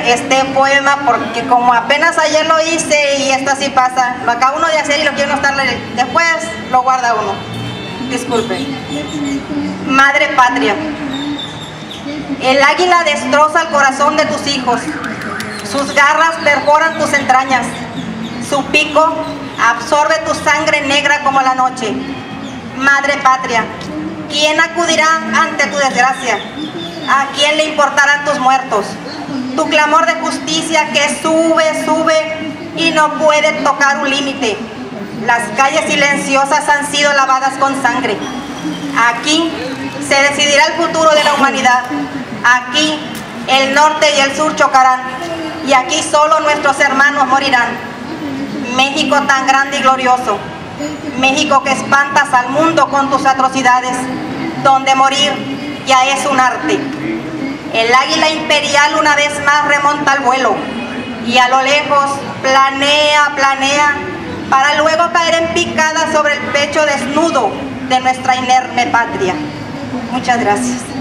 este poema porque como apenas ayer lo hice y esto así pasa, lo acaba uno de hacer y lo quiere estar después lo guarda uno. Disculpe. Madre patria, el águila destroza el corazón de tus hijos, sus garras perforan tus entrañas, su pico absorbe tu sangre negra como la noche. Madre patria, ¿quién acudirá ante tu desgracia? ¿A quién le importarán tus muertos? Tu clamor de justicia que sube, sube y no puede tocar un límite. Las calles silenciosas han sido lavadas con sangre. Aquí se decidirá el futuro de la humanidad. Aquí el norte y el sur chocarán. Y aquí solo nuestros hermanos morirán. México tan grande y glorioso. México que espantas al mundo con tus atrocidades. Donde morir ya es un arte. El águila imperial una vez más remonta al vuelo. Y a lo lejos planea, planea, para luego caer en picada sobre el pecho desnudo de nuestra inerme patria. Muchas gracias.